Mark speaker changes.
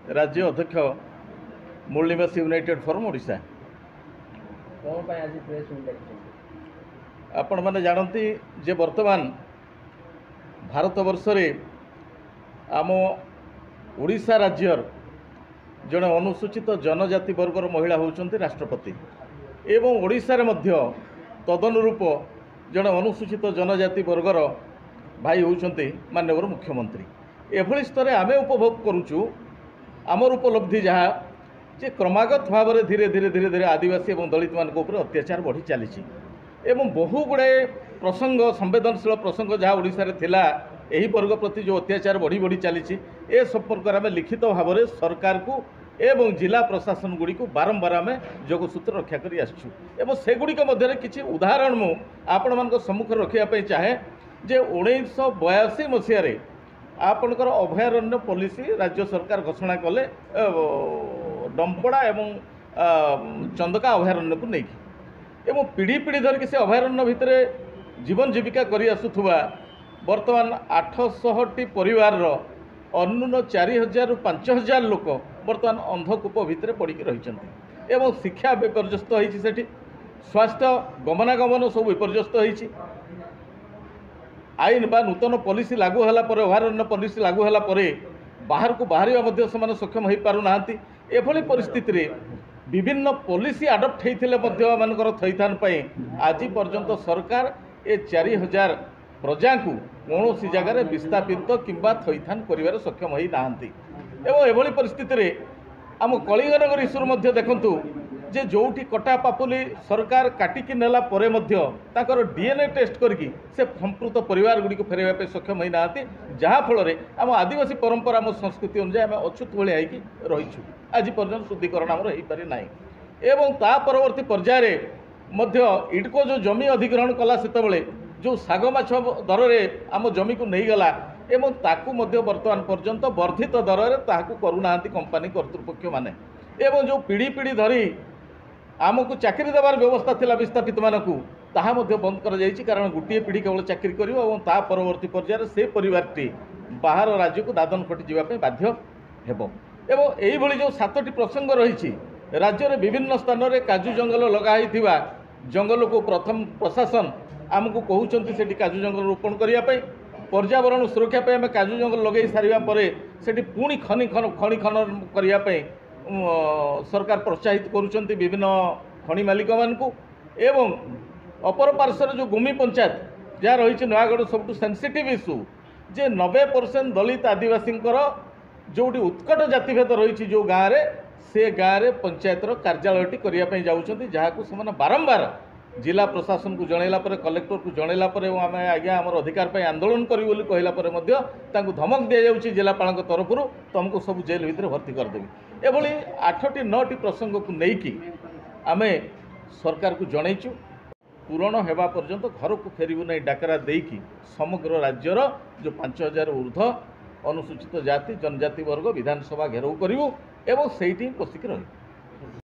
Speaker 1: राज्य अध्यक्ष मूलनिवासी United forum Odisha. आपण मैंने जानती जे वर्तमान भारत वर्ष आम ओडिशा राज्यर जड़े अनुसूचित जनजाति वर्गर महिला होउचंती राष्ट्रपति एवं ओडिशा रे मध्य तदनुरूप जड़े अनुसूचित जनजाति वर्गर भाई होउचंती माननीय मुख्यमंत्री। एभली स्तर आमे उपभोग करुचु आमर उपलब्धि जहाँ जे क्रमागत भाव में धीरे धीरे धीरे धीरे आदिवासी और दलित मान उपर अत्याचार बढ़ी चली बहु गुड़ाए प्रसंग संवेदनशील प्रसंग जहाँ ओडिशा रे थिला एही वर्ग प्रति जो अत्याचार बढ़ी बढ़ी चली ए संपर्क में लिखित भाव में सरकार को एवं जिला प्रशासन गुड़ी को बारंबार आम जोगसूत्र रक्षा कर आसुँ सेगुड़िक मध्य किसी उदाहरण मु आपण मान सम्मुख रखापी चाहे जे 1982 मसीह आपणकर अभयारण्य पॉलिसी राज्य सरकार घोषणा कले डंपड़ा एवं चंदका अभयारण्य को लेकिन पीढ़ी पीढ़ी धरिक से अभयारण्य भितर जीवन जीविका करी आसुथुवा वर्तमान 800टी परिवार अन्यून 4000 ରୁ 5000 लोक वर्तमान अंधकूप भितर पड़ी रही एवं शिक्षा विपर्यस्त होती स्वास्थ्य गमनागमन सब विपर्यस्त होती आईन बा नूतन पॉलिसी लागू होला परे अभयारण्य पॉलिसी लागू होला परे बाहर को बाहर मध्य से सक्षम हो पारु नांती एभली परिस्थिति रे विभिन्न पॉलिसी आडप्ट होइथिले मध्य मानकर थैथान पई आज पर्यंत सरकार ए 4000 प्रजा को कौन सी जगार विस्थापित किंबा थैथान करिवार सक्षम होई नांती एवं एभली परिस्थिति रे आम कलिंगनगर इश्यूर मध्य देखंतु जे जोठी कटा पापुली सरकार काटिकी नेला परे मध्य ताकर डीएनए टेस्ट करके से संपूर्ण परिवार गुड़ी को फेरवा पे सक्षम होई नांती जहा फल आम आदिवासी परंपरा आम संस्कृति अनुसार आम अछूत भाई आई रहीछु आज पर्यंत शुद्धिकरण आमर हो पारि ना एवं ता परवर्ती पर्यायर मध्य इडको जो जमी अधिग्रहण कला सेतबेले जो साग माछ दर में आम जमी को नहीं गला एवं ताकू मध्य वर्तमान पर्यंत वर्धित दर में ताकू करूना कंपानी कर्तृपक्ष माने एवं जो पीढ़ी पीढ़ी धरी आमको चाकरी देवार व्यवस्था थिला विस्थापित मानकू ताहा मध्य बंद कर जाइछि कारण गोटे पीढ़ी केवल चाकरी करिवो एवं ता परवर्ती पर्यायर से परिवारटी बाहर राज्य को दादन खटी जावाई बाध्य हेबो एवं एही भली जो 7टी प्रसंग रही राज्य में विभिन्न स्थान में काजू जंगल लगाई जंगल को प्रथम प्रशासन आमको कहउचंती सेठी काजू जंगल रोपण करने पर्यावरण सुरक्षा पे आम काजू जंगल लगे सारिबा परे सेठी पुणी खनि खनन करने सरकार प्रोत्साहित करुचंती विभिन्न खनि मालिक मानकू एवं अपर पार्श्वर जो गुमी पंचायत जहाँ रही नयागढ़ सब सेंसिटिव इश्यू जे 90% दलित आदिवासी जोटी उत्कट जातिभेद रही जो गाँव में से गाँव में पंचायतर कार्यालयटी करने जाऊँच जहाँ बारंबार जिला प्रशासन को जनइला कलेक्टर को जनइला आम आज्ञा आम अधिकार पर आंदोलन करूँ कहला धमक दि जाऊँगी जिलापाल तरफ तुमको सब जेल भितर भर्ती करदेवी एभली 8टी 9टी प्रसंग को लेकिन आम सरकार को जनइचु पूरण होगा पर्यंत घर को फेरबू नहीं डाकरा देकी समग्र राज्यर जो 5000 ऊर्ध्व अनुसूचित जाति जनजाति वर्ग विधानसभा घेराव करूँ एवं से पशिक रही।